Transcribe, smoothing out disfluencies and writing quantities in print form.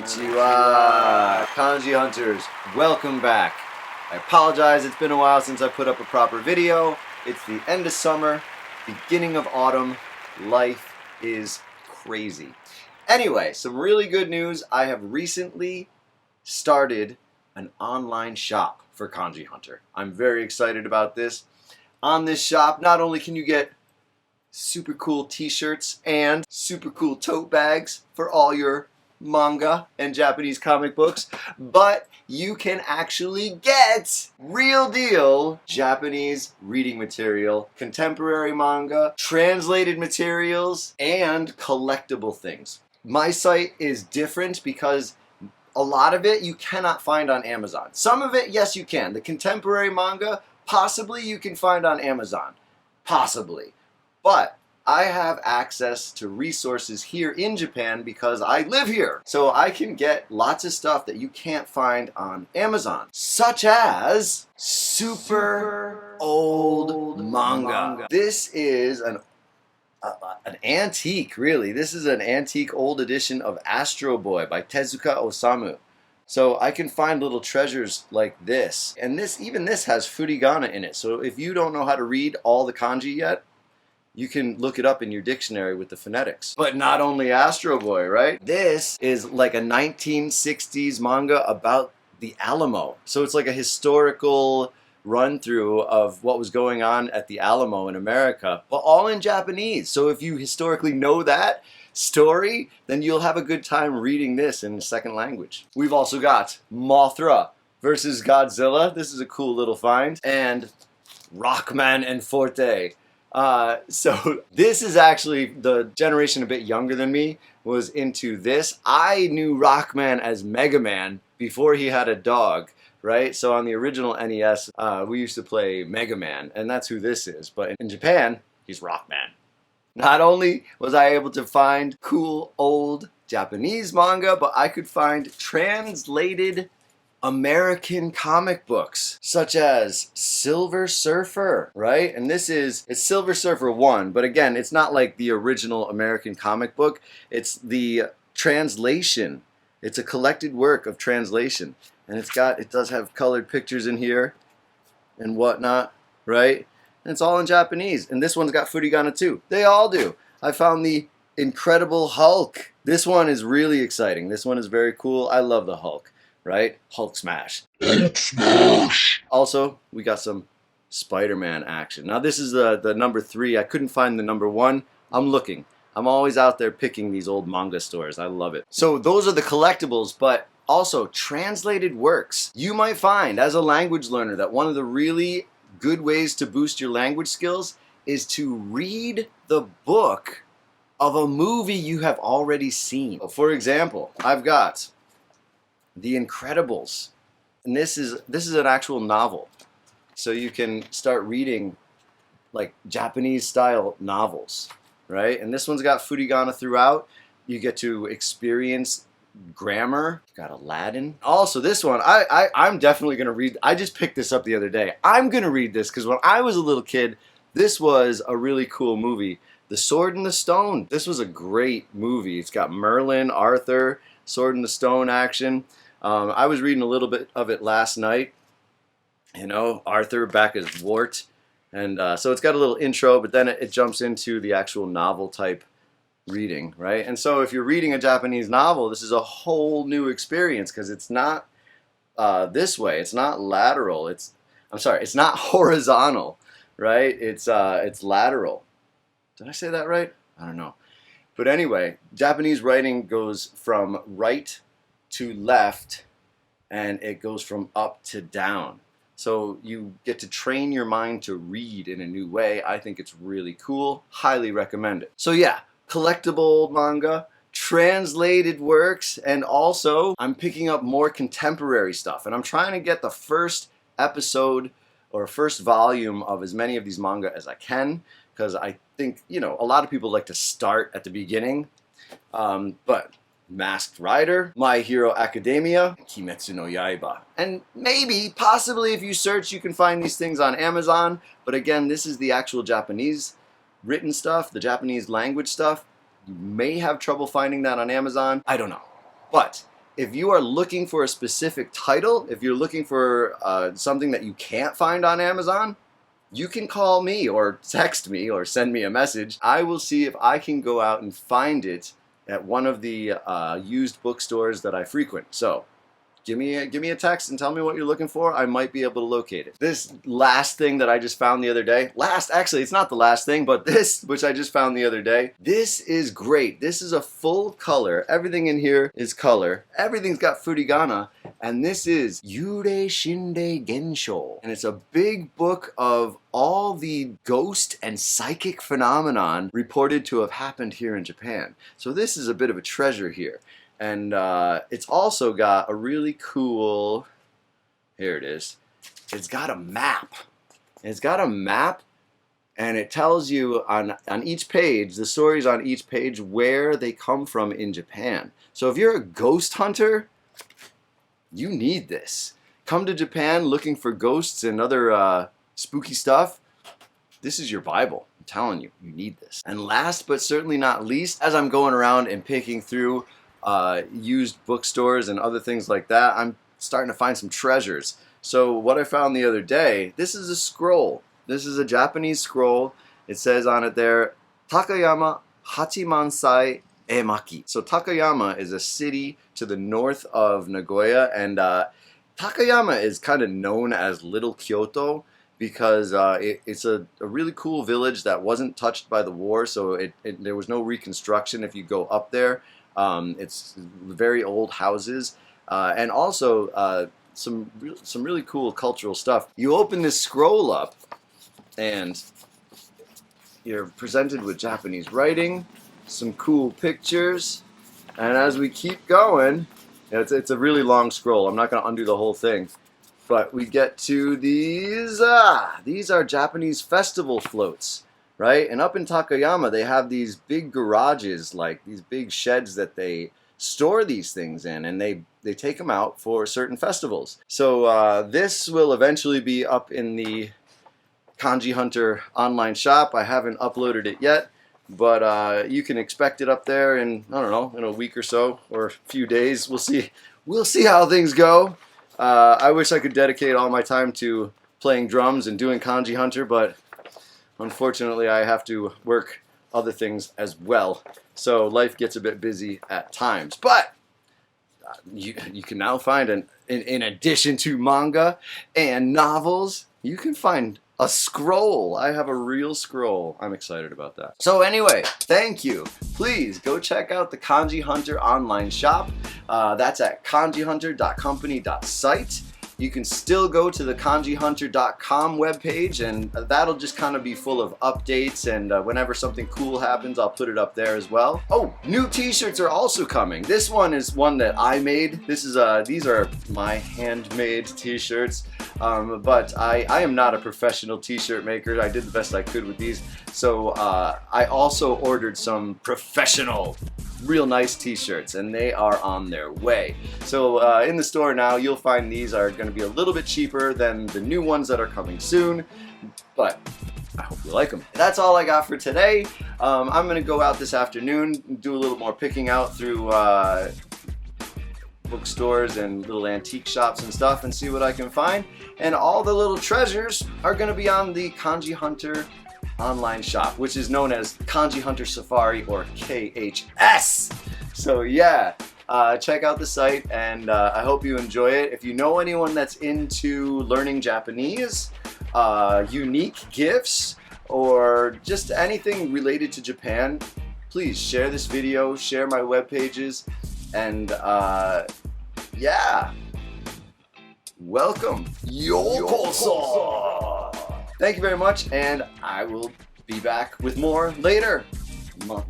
Konnichiwa, Kanji Hunters, welcome back. I apologize, it's been a while since I put up a proper video. It's the end of summer, beginning of autumn. Life is crazy. Anyway, some really good news. I have recently started an online shop for Kanji Hunter. I'm very excited about this. On this shop, not only can you get super cool t-shirts and super cool tote bags for all your manga and Japanese comic books, but you can actually get real deal Japanese reading material, contemporary manga, translated materials, and collectible things. My site is different because a lot of it you cannot find on Amazon. Some of it, yes, you can. The contemporary manga, possibly you can find on Amazon. Possibly. But I have access to resources here in Japan because I live here. So I can get lots of stuff that you can't find on Amazon, such as super old manga. This is an antique, really. This is an antique old edition of Astro Boy by Tezuka Osamu. So I can find little treasures like this. And even this has furigana in it. So if you don't know how to read all the kanji yet, you can look it up in your dictionary with the phonetics. But not only Astro Boy, right? This is like a 1960s manga about the Alamo. So it's like a historical run-through of what was going on at the Alamo in America, but all in Japanese. So if you historically know that story, then you'll have a good time reading this in a second language. We've also got Mothra versus Godzilla. This is a cool little find. And Rockman and Forte. So this is actually the generation a bit younger than me was into this. I knew Rockman as Mega Man before he had a dog, right? So on the original NES, we used to play Mega Man, and that's who this is. But in Japan, he's Rockman. Not only was I able to find cool old Japanese manga, but I could find translated American comic books, such as Silver Surfer, right? And it's Silver Surfer 1, but again, it's not like the original American comic book. It's the translation. It's a collected work of translation. And it does have colored pictures in here and whatnot, right? And it's all in Japanese. And this one's got furigana too. They all do. I found the Incredible Hulk. This one is really exciting. This one is very cool. I love the Hulk. Right? Hulk smash. Hulk smash! Also, we got some Spider-Man action. Now this is the number 3. I couldn't find the number 1. I'm looking. I'm always out there picking these old manga stores. I love it. So those are the collectibles, but also translated works. You might find as a language learner that one of the really good ways to boost your language skills is to read the book of a movie you have already seen. For example, I've got The Incredibles, and this is an actual novel, so you can start reading like Japanese style novels, right? And this one's got furigana throughout. You get to experience grammar. Got Aladdin. Also, this one I'm definitely gonna read. I just picked this up the other day. I'm gonna read this because when I was a little kid, this was a really cool movie. The Sword and the Stone. This was a great movie. It's got Merlin, Arthur, Sword and the Stone action. I was reading a little bit of it last night. You know, Arthur back as Wart. And so it's got a little intro, but then it jumps into the actual novel type reading, right? And so if you're reading a Japanese novel, this is a whole new experience because it's not this way. It's not lateral. It's not horizontal, right? It's lateral. Did I say that right? I don't know. But anyway, Japanese writing goes from right to left, and it goes from up to down. So you get to train your mind to read in a new way. I think it's really cool. Highly recommend it. So yeah, collectible old manga, translated works, and also I'm picking up more contemporary stuff. And I'm trying to get the first episode or first volume of as many of these manga as I can, because I think, you know, a lot of people like to start at the beginning. But Masked Rider, My Hero Academia, Kimetsu no Yaiba. And maybe, possibly, if you search, you can find these things on Amazon. But again, this is the actual Japanese written stuff, the Japanese language stuff. You may have trouble finding that on Amazon. I don't know. But if you are looking for a specific title, if you're looking for something that you can't find on Amazon, you can call me or text me or send me a message. I will see if I can go out and find it at one of the used bookstores that I frequent. So give me a text and tell me what you're looking for. I might be able to locate it. This last thing that I just found the other day, actually it's not the last thing, but this, which I just found the other day, this is great. This is a full color. Everything in here is color. Everything's got furigana, and this is Yurei Shinde Gensho. And it's a big book of all the ghost and psychic phenomenon reported to have happened here in Japan. So this is a bit of a treasure here. And it's also got a really cool, here it is, it's got a map. It's got a map, and it tells you on each page, the stories on each page, where they come from in Japan. So if you're a ghost hunter, you need this. Come to Japan looking for ghosts and other spooky stuff, this is your Bible. I'm telling you, you need this. And last but certainly not least, as I'm going around and picking through used bookstores and other things like that, I'm starting to find some treasures. So what I found the other day, this is a scroll. This is a Japanese scroll. It says on it there, Takayama Hachimansai Emaki. So Takayama is a city to the north of Nagoya, and Takayama is kind of known as Little Kyoto because it's a really cool village that wasn't touched by the war, so there was no reconstruction if you go up there. It's very old houses, and also some really cool cultural stuff. You open this scroll up, and you're presented with Japanese writing, some cool pictures, and as we keep going, it's a really long scroll. I'm not going to undo the whole thing, but we get to these. These are Japanese festival floats. Right? And up in Takayama, they have these big garages, like these big sheds that they store these things in, and they take them out for certain festivals. So this will eventually be up in the Kanji Hunter online shop. I haven't uploaded it yet, but you can expect it up there in, I don't know, in a week or so, or a few days. We'll see. We'll see how things go. I wish I could dedicate all my time to playing drums and doing Kanji Hunter, but unfortunately, I have to work other things as well, so life gets a bit busy at times. But you can now find, in addition to manga and novels, you can find a scroll. I have a real scroll. I'm excited about that. So anyway, thank you. Please go check out the Kanji Hunter online shop. That's at kanjihunter.company.site. You can still go to the kanjihunter.com webpage, and that'll just kind of be full of updates, and whenever something cool happens, I'll put it up there as well. Oh, new t-shirts are also coming. This one is one that I made. These are my handmade t-shirts, but I am not a professional t-shirt maker. I did the best I could with these. So I also ordered some professional, real nice t-shirts, and they are on their way. So in the store now, you'll find these are going to be a little bit cheaper than the new ones that are coming soon, but I hope you like them. That's all I got for today. I'm going to go out this afternoon, do a little more picking out through bookstores and little antique shops and stuff, and see what I can find. And all the little treasures are going to be on the Kanji Hunter online shop, which is known as Kanji Hunter Safari, or KHS. So yeah, check out the site, and I hope you enjoy it. If you know anyone that's into learning Japanese, unique gifts, or just anything related to Japan, please share this video, share my web pages, and yeah, welcome. Yokoso! Thank you very much, and I will be back with more later. Money.